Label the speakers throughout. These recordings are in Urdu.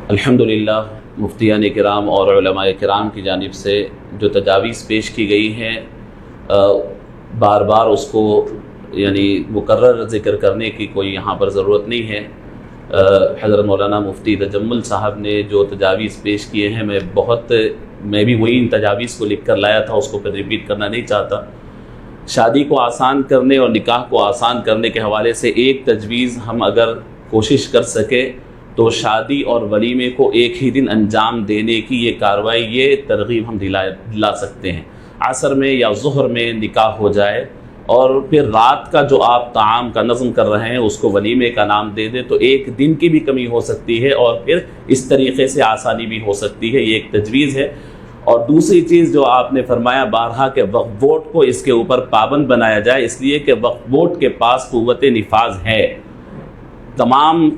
Speaker 1: الحمدللہ مفتیان کرام اور علماء کرام کی جانب سے جو تجاویز پیش کی گئی ہیں بار بار اس کو مکرر ذکر کرنے کی کوئی یہاں پر ضرورت نہیں ہے۔ حضرت مولانا مفتی تجمل صاحب نے جو تجاویز پیش کیے ہیں میں بھی وہی ان تجاویز کو لکھ کر لایا تھا، اس کو پھر ریپیٹ کرنا نہیں چاہتا۔ شادی کو آسان کرنے اور نکاح کو آسان کرنے کے حوالے سے ایک تجویز ہم اگر کوشش کر سکے تو شادی اور ولیمے کو ایک ہی دن انجام دینے کی یہ کارروائی، یہ ترغیب ہم دلا سکتے ہیں۔ عصر میں یا ظہر میں نکاح ہو جائے اور پھر رات کا جو آپ طعام کا نظم کر رہے ہیں اس کو ولیمے کا نام دے دیں تو ایک دن کی بھی کمی ہو سکتی ہے اور پھر اس طریقے سے آسانی بھی ہو سکتی ہے۔ یہ ایک تجویز ہے۔ اور دوسری چیز جو آپ نے فرمایا بارہا کہ وقف بورڈ کو اس کے اوپر پابند بنایا جائے، اس لیے کہ وقف بورڈ کے پاس قوت نفاذ ہے۔ تمام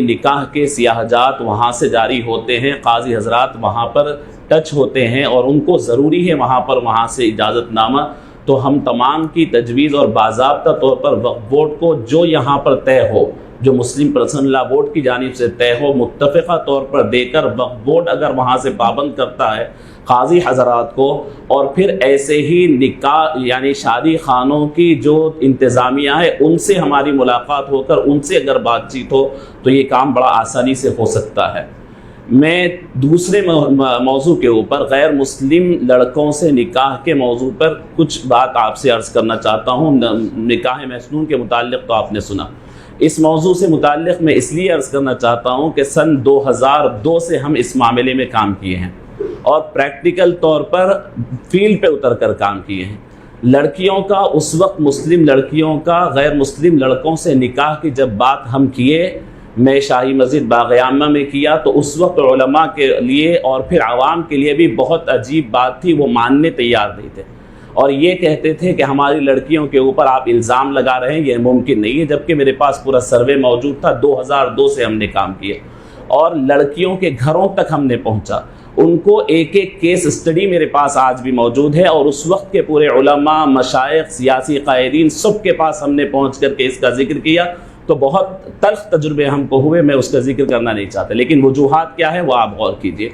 Speaker 1: نکاح کے سیاحجات وہاں سے جاری ہوتے ہیں، قاضی حضرات وہاں پر ٹچ ہوتے ہیں اور ان کو ضروری ہے وہاں سے اجازت نامہ۔ تو ہم تمام کی تجویز اور باضابطہ طور پر وقف بورڈ کو جو یہاں پر طے ہو، جو مسلم پرسنل لا بورڈ کی جانب سے طے ہو، متفقہ طور پر دے کر وقف بورڈ اگر وہاں سے پابند کرتا ہے قاضی حضرات کو، اور پھر ایسے ہی نکاح شادی خانوں کی جو انتظامیہ ہے ان سے ہماری ملاقات ہو کر ان سے اگر بات چیت ہو تو یہ کام بڑا آسانی سے ہو سکتا ہے۔ میں دوسرے موضوع کے اوپر غیر مسلم لڑکوں سے نکاح کے موضوع پر کچھ بات آپ سے عرض کرنا چاہتا ہوں۔ نکاح مسنون کے متعلق تو آپ نے سنا، اس موضوع سے متعلق میں اس لیے عرض کرنا چاہتا ہوں کہ سن 2002 سے ہم اس معاملے میں کام کیے ہیں اور پریکٹیکل طور پر فیلڈ پہ اتر کر کام کیے ہیں۔ لڑکیوں کا اس وقت مسلم لڑکیوں کا غیر مسلم لڑکوں سے نکاح کی جب بات ہم کیے، میں شاہی مسجد باغ عامہ میں کیا تو اس وقت علماء کے لیے اور پھر عوام کے لیے بھی بہت عجیب بات تھی، وہ ماننے تیار نہیں تھے اور یہ کہتے تھے کہ ہماری لڑکیوں کے اوپر آپ الزام لگا رہے ہیں، یہ ممکن نہیں ہے، جبکہ میرے پاس پورا سروے موجود تھا۔ 2002 سے ہم نے کام کیا اور لڑکیوں کے گھروں تک ہم نے پہنچا، ان کو ایک ایک کیس اسٹڈی میرے پاس آج بھی موجود ہے اور اس وقت کے پورے علماء، مشائخ، سیاسی قائدین سب کے پاس ہم نے پہنچ کر کے اس کا ذکر کیا تو بہت تلخ تجربے ہم کو ہوئے، میں اس کا ذکر کرنا نہیں چاہتا، لیکن وجوہات کیا ہے وہ آپ غور کیجئے۔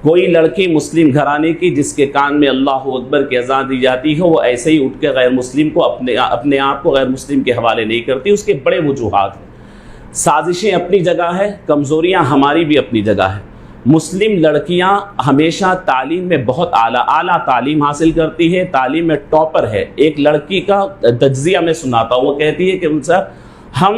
Speaker 1: کوئی لڑکی مسلم گھرانے کی جس کے کان میں اللہ اکبر کی اذان دی جاتی ہو، وہ ایسے ہی اٹھ کے غیر مسلم کو اپنے آپ کو غیر مسلم کے حوالے نہیں کرتی، اس کے بڑے وجوہات ہیں۔ سازشیں اپنی جگہ ہے، کمزوریاں ہماری بھی اپنی جگہ ہے۔ مسلم لڑکیاں ہمیشہ تعلیم میں بہت اعلیٰ تعلیم حاصل کرتی ہے، تعلیم میں ٹاپر ہے۔ ایک لڑکی کا تجزیہ میں سناتا ہوں، وہ کہتی ہے کہ ہم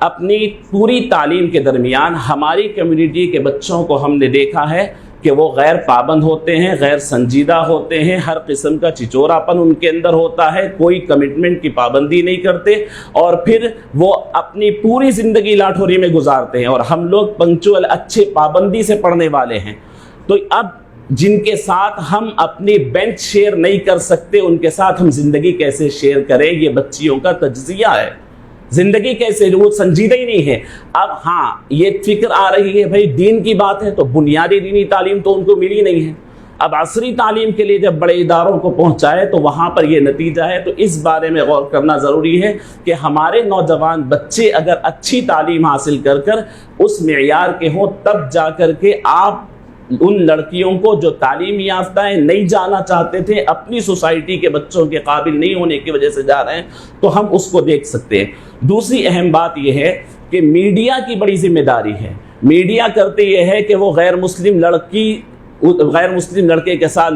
Speaker 1: اپنی پوری تعلیم کے درمیان ہماری کمیونٹی کے بچوں کو ہم نے دیکھا ہے کہ وہ غیر پابند ہوتے ہیں، غیر سنجیدہ ہوتے ہیں، ہر قسم کا چچوراپن ان کے اندر ہوتا ہے، کوئی کمٹمنٹ کی پابندی نہیں کرتے اور پھر وہ اپنی پوری زندگی لاٹھوری میں گزارتے ہیں، اور ہم لوگ پنکچوئل اچھے پابندی سے پڑھنے والے ہیں۔ تو اب جن کے ساتھ ہم اپنی بینچ شیئر نہیں کر سکتے ان کے ساتھ ہم زندگی کیسے شیئر کریں، یہ بچیوں کا تجزیہ ہے۔ زندگی کیسے، وہ سنجیدہ ہی نہیں ہے۔ اب ہاں یہ فکر آ رہی ہے بھائی دین کی بات ہے تو بنیادی دینی تعلیم تو ان کو ملی نہیں ہے، اب عصری تعلیم کے لیے جب بڑے اداروں کو پہنچائے تو وہاں پر یہ نتیجہ ہے۔ تو اس بارے میں غور کرنا ضروری ہے کہ ہمارے نوجوان بچے اگر اچھی تعلیم حاصل کر کر اس معیار کے ہوں تب جا کر کے آپ ان لڑکیوں کو جو تعلیم یافتہ ہیں نہیں جانا چاہتے تھے، اپنی سوسائٹی کے بچوں کے قابل نہیں ہونے کی وجہ سے جا رہے ہیں، تو ہم اس کو دیکھ سکتے ہیں۔ دوسری اہم بات یہ ہے کہ میڈیا کی بڑی ذمہ داری ہے۔ میڈیا کرتے یہ ہے کہ وہ غیر مسلم لڑکے کے ساتھ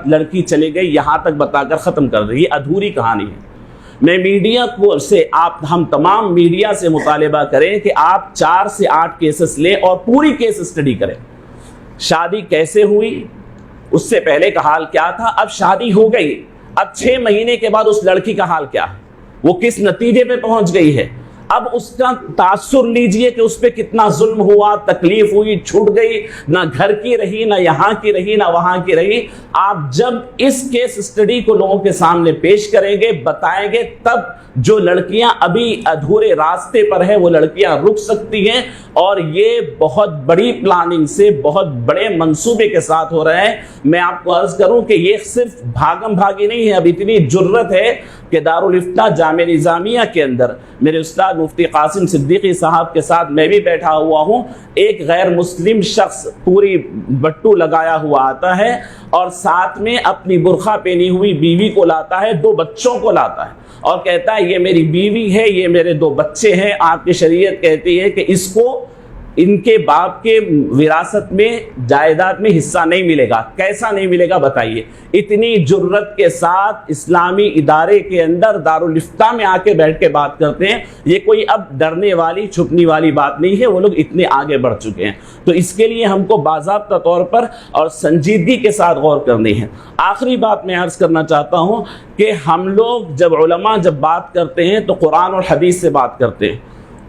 Speaker 1: لڑکی چلے گئی یہاں تک بتا کر ختم کر رہی ہے، ادھوری کہانی ہے۔ میں میڈیا کو ہم تمام میڈیا سے مطالبہ کریں کہ آپ 4 سے 8 کیسز لیں اور پوری کیس اسٹڈی کریں۔ شادی کیسے ہوئی، اس سے پہلے کا حال کیا تھا، اب شادی ہو گئی، اب 6 مہینے کے بعد اس لڑکی کا حال کیا ہے، وہ کس نتیجے پہ پہنچ گئی ہے، اب اس کا تاثر لیجئے کہ اس پہ کتنا ظلم ہوا، تکلیف ہوئی، چھوٹ گئی، نہ گھر کی رہی، نہ یہاں کی رہی، نہ وہاں کی رہی۔ آپ جب اس کیس اسٹڈی کو لوگوں کے سامنے پیش کریں گے، بتائیں گے، تب جو لڑکیاں ابھی ادھورے راستے پر ہیں وہ لڑکیاں رک سکتی ہیں، اور یہ بہت بڑی پلاننگ سے، بہت بڑے منصوبے کے ساتھ ہو رہے ہیں۔ میں آپ کو عرض کروں کہ یہ صرف بھاگم بھاگی نہیں ہے، اب اتنی جرت ہے کہ دارالفتہ جامعہ نظامیہ کے اندر میرے استاد مفتی قاسم صدیقی صاحب کے ساتھ میں بھی بیٹھا ہوا ہوں، ایک غیر مسلم شخص پوری بٹو لگایا ہوا آتا ہے اور ساتھ میں اپنی برقع پہنی ہوئی بیوی کو لاتا ہے، 2 بچوں کو لاتا ہے اور کہتا ہے یہ میری بیوی ہے، یہ میرے 2 بچے ہیں، آپ کی شریعت کہتی ہے کہ اس کو ان کے باپ کے وراثت میں جائیداد میں حصہ نہیں ملے گا۔ کیسا نہیں ملے گا بتائیے؟ اتنی جرت کے ساتھ اسلامی ادارے کے اندر دارالفتہ میں آ کے بیٹھ کے بات کرتے ہیں۔ یہ کوئی اب ڈرنے والی چھپنے والی بات نہیں ہے، وہ لوگ اتنے آگے بڑھ چکے ہیں۔ تو اس کے لیے ہم کو باضابطہ طور پر اور سنجیدگی کے ساتھ غور کرنی ہے۔ آخری بات میں عرض کرنا چاہتا ہوں کہ ہم لوگ جب علماء جب بات کرتے ہیں تو قرآن اور حدیث سے بات کرتے ہیں۔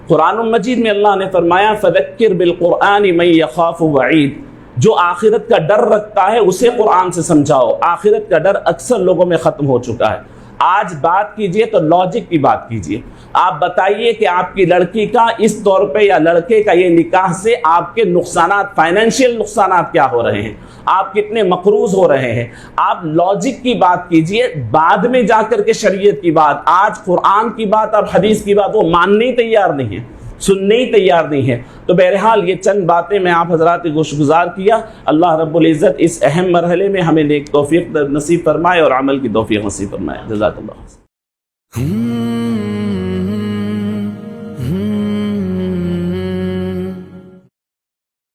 Speaker 1: قرآن مجید میں اللہ نے فرمایا فذکر بالقرآن من یخاف وعید، جو آخرت کا ڈر رکھتا ہے اسے قرآن سے سمجھاؤ۔ آخرت کا ڈر اکثر لوگوں میں ختم ہو چکا ہے۔ آج بات کیجئے تو لاجک کی بات کیجئے، آپ بتائیے کہ آپ کی لڑکی کا اس طور پہ یا لڑکے کا یہ نکاح سے آپ کے نقصانات، فائنینشیل نقصانات کیا ہو رہے ہیں، آپ کتنے مقروض ہو رہے ہیں۔ آپ لاجک کی بات کیجئے، بعد میں جا کر کے شریعت کی بات۔ آج قرآن کی بات اور حدیث کی بات وہ ماننے ہی تیار نہیں ہے، سننے ہی تیار نہیں ہے۔ تو بہرحال یہ چند باتیں میں آپ حضرات کی گوشگزار کیا۔ اللہ رب العزت اس اہم مرحلے میں ہمیں نیک توفیق نصیب فرمائے اور عمل کی توفیق نصیب فرمائے۔ جزاک اللہ۔